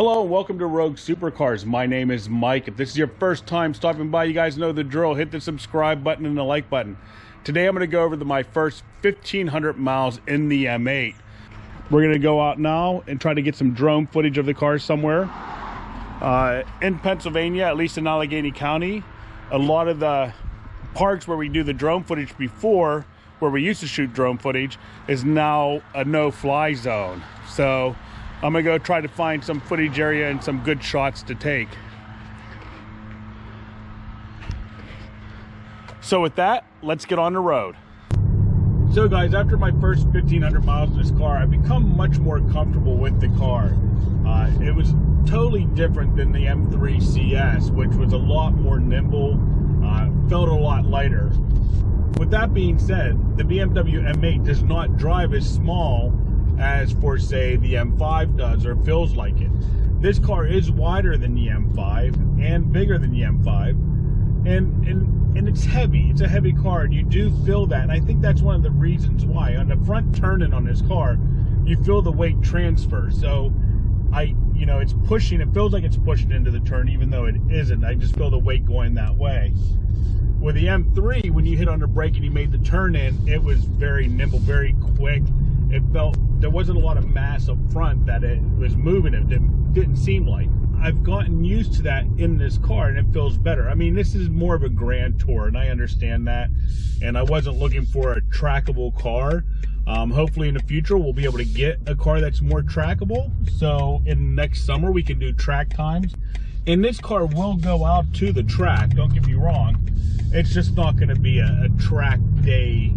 Hello and welcome to Rogue Supercars. My name is Mike. If this is your first time stopping by, you guys know the drill. Hit the subscribe button and the like button. Today I'm going to go over my first 1,500 miles in the M8. We're going to go out now and try to get some drone footage of the car somewhere. In Pennsylvania, at least in Allegheny County, a lot of the parks where we do the drone footage before, where we used to shoot drone footage, is now a no-fly zone. So I'm gonna go try to find some footage area and some good shots to take. So with that, let's get on the road. So guys, after my first 1,500 miles in this car, I've become much more comfortable with the car. It was totally different than the M3 CS, which was a lot more nimble, felt a lot lighter. With that being said, the BMW M8 does not drive as small as, for say, the M5 does, or feels like it. This car is wider than the M5 and bigger than the M5, and it's heavy. It's a heavy car, and you do feel that, and I think that's one of the reasons why. On the front turn-in on this car, you feel the weight transfer. So it's pushing, it feels like it's pushing into the turn, even though it isn't. I just feel the weight going that way. With the M3, when you hit on the brake and you made the turn in, it was very nimble, very quick. It felt there wasn't a lot of mass up front that it was moving. It didn't seem like. I've gotten used to that in this car, and it feels better. I mean, this is more of a grand tour, and I understand that. And I wasn't looking for a trackable car. Hopefully in the future we'll be able to get a car that's more trackable. So in next summer we can do track times. And this car will go out to the track, don't get me wrong. It's just not going to be a track day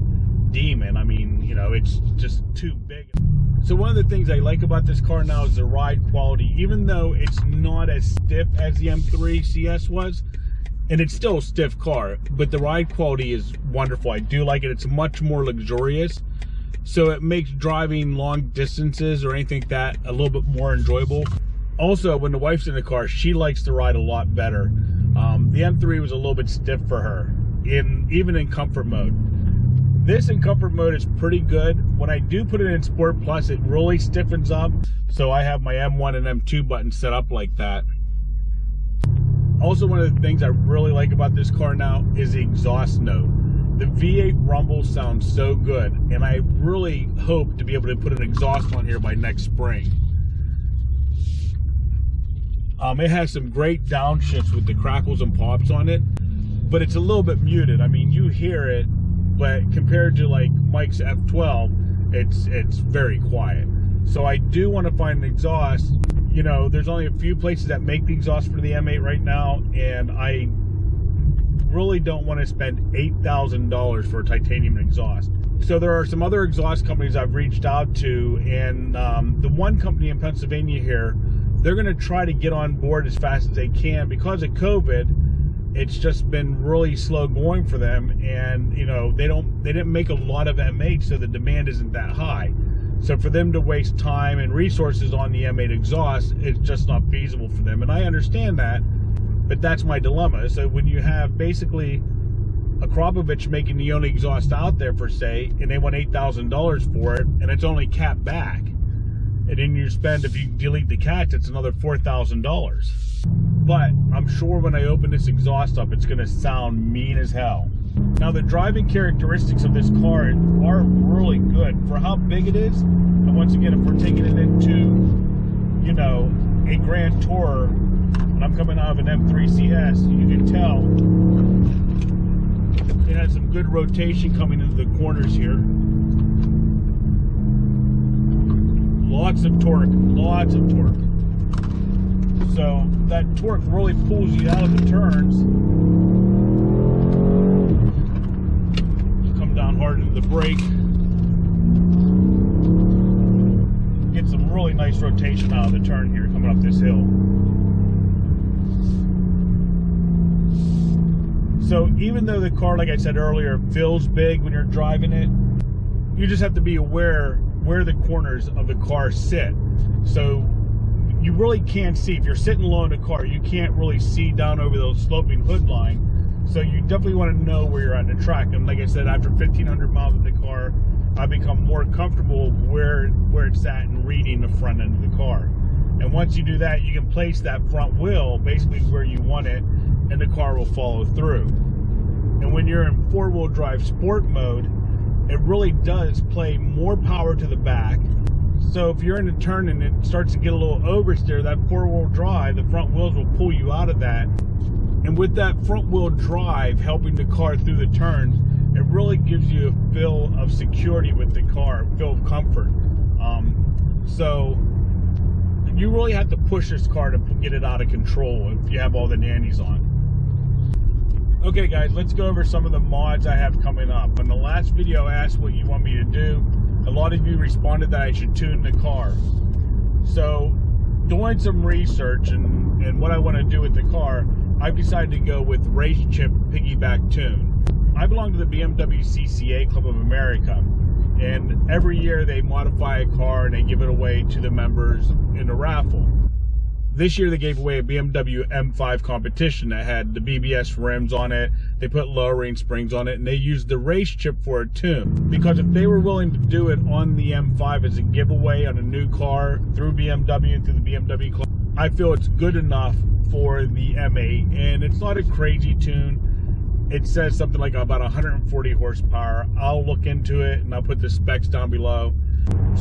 demon. I mean, it's just too big. So one of the things I like about this car now is the ride quality. Even though it's not as stiff as the M3 CS was, and it's still a stiff car, but the ride quality is wonderful. I do like it. It's much more luxurious, so it makes driving long distances or anything like that a little bit more enjoyable. Also, when the wife's in the car, she likes to ride a lot better. The M3 was a little bit stiff for her, even in comfort mode. This in comfort mode is pretty good. When I do put it in Sport Plus, it really stiffens up. So I have my M1 and M2 buttons set up like that. Also, one of the things I really like about this car now is the exhaust note. The V8 rumble sounds so good, and I really hope to be able to put an exhaust on here by next spring. It has some great downshifts with the crackles and pops on it, but it's a little bit muted. I mean, you hear it, but compared to like Mike's F12, it's very quiet. So I do want to find an exhaust. There's only a few places that make the exhaust for the M8 right now, and I really don't want to spend $8,000 for a titanium exhaust. So there are some other exhaust companies I've reached out to, and the one company in Pennsylvania here, they're going to try to get on board as fast as they can. Because of COVID, it's just been really slow going for them, and they didn't make a lot of M8, so the demand isn't that high. So for them to waste time and resources on the M8 exhaust, it's just not feasible for them, and I understand that, but that's my dilemma. So when you have basically a Krapovich making the only exhaust out there for say, and they want $8,000 for it, and it's only capped back, and then you spend, if you delete the cats, it's another $4,000. But I'm sure when I open this exhaust up, it's going to sound mean as hell. Now, the driving characteristics of this car are really good for how big it is. And once again, if we're taking it into, a grand tour, and I'm coming out of an M3 CS, you can tell it has some good rotation coming into the corners here. Lots of torque, lots of torque. So that torque really pulls you out of the turns. Come down hard into the brake. Get some really nice rotation out of the turn here coming up this hill. So even though the car, like I said earlier, feels big when you're driving it, you just have to be aware where the corners of the car sit. So you really can't see. If you're sitting low in the car, you can't really see down over those sloping hood line. So you definitely want to know where you're at in the track. And like I said, after 1,500 miles of the car, I've become more comfortable where it's at and reading the front end of the car. And once you do that, you can place that front wheel basically where you want it, and the car will follow through. And when you're in four-wheel drive sport mode, it really does play more power to the back. So if you're in a turn and it starts to get a little oversteer, that four-wheel drive, the front wheels will pull you out of that. And with that front wheel drive helping the car through the turns, it really gives you a feel of security with the car, a feel of comfort. So you really have to push this car to get it out of control if you have all the nannies on. Okay guys, let's go over some of the mods I have coming up. In the last video I asked what you want me to do. A lot of you responded that I should tune the car. So doing some research and what I want to do with the car, I've decided to go with race chip piggyback tune. I belong to the BMW CCA Club of America, and every year they modify a car and they give it away to the members in a raffle. This year they gave away a BMW M8 competition that had the BBS rims on it, they put lowering springs on it, and they used the race chip for a tune. Because if they were willing to do it on the M8 as a giveaway on a new car through BMW and through the BMW Club, I feel it's good enough for the M8, and it's not a crazy tune. It says something like about 140 horsepower. I'll look into it and I'll put the specs down below.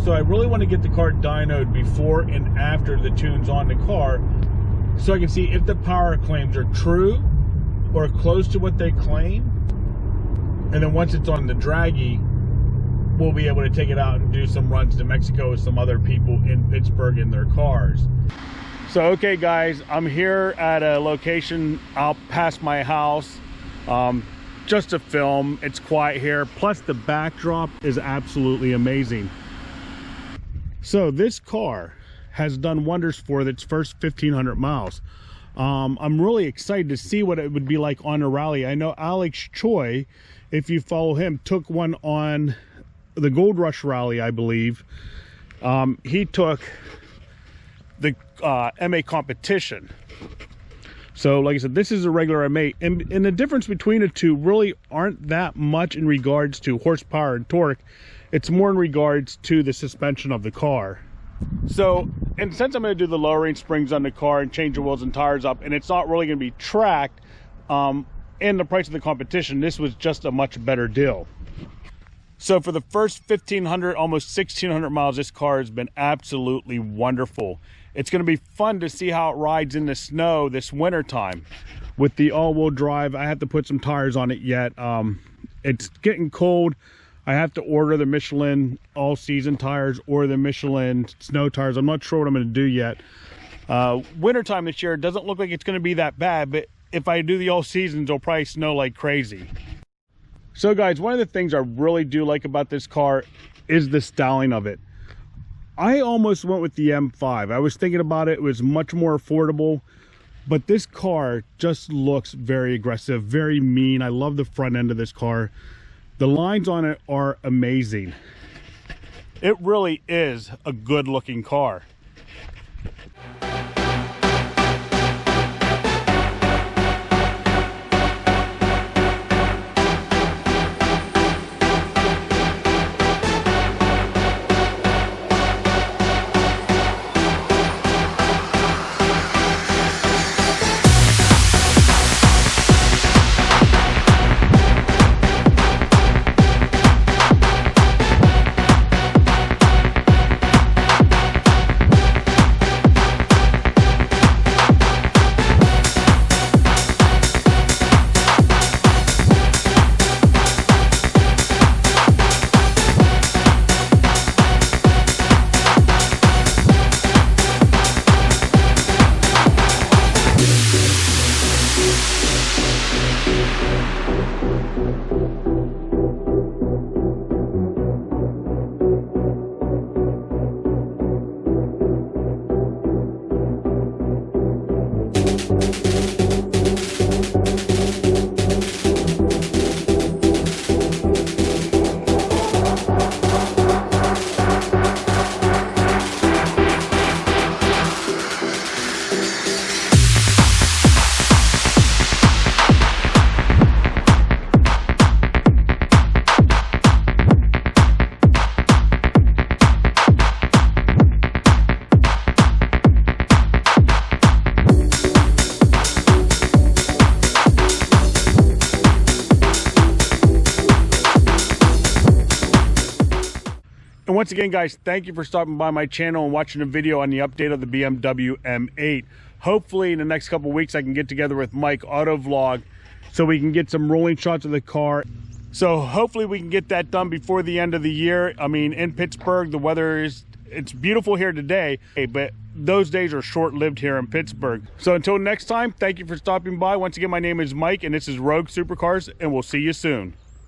So I really want to get the car dynoed before and after the tune's on the car, so I can see if the power claims are true or close to what they claim. And then once it's on the draggy, we'll be able to take it out and do some runs to Mexico with some other people in Pittsburgh in their cars. So okay guys, I'm here at a location out past my house. Just to film. It's quiet here, plus the backdrop is absolutely amazing. So this car has done wonders for its first 1,500 miles. I'm really excited to see what it would be like on a rally. I know Alex Choi, if you follow him, took one on the Gold Rush rally, I believe. He took the M8 competition. So like I said, this is a regular M8, and the difference between the two really aren't that much in regards to horsepower and torque. It's more in regards to the suspension of the car. So, and since I'm going to do the lowering springs on the car and change the wheels and tires up, and it's not really going to be tracked in the price of the competition, this was just a much better deal. So for the first 1,500, almost 1,600 miles, this car has been absolutely wonderful. It's going to be fun to see how it rides in the snow this winter time. With the all-wheel drive, I have to put some tires on it yet. It's getting cold. I have to order the Michelin all-season tires or the Michelin snow tires. I'm not sure what I'm going to do yet. Wintertime this year, it doesn't look like it's going to be that bad, but if I do the all-seasons, it'll probably snow like crazy. So guys, one of the things I really do like about this car is the styling of it. I almost went with the M5. I was thinking about it. It was much more affordable, but this car just looks very aggressive, very mean. I love the front end of this car. The lines on it are amazing. It really is a good looking car. And once again, guys, thank you for stopping by my channel and watching a video on the update of the BMW M8. Hopefully in the next couple of weeks I can get together with Mike Auto Vlog so we can get some rolling shots of the car. So hopefully we can get that done before the end of the year. I mean, in Pittsburgh, the weather it's beautiful here today, but those days are short-lived here in Pittsburgh. So until next time, thank you for stopping by. Once again, my name is Mike, and this is Rogue Supercars, and we'll see you soon.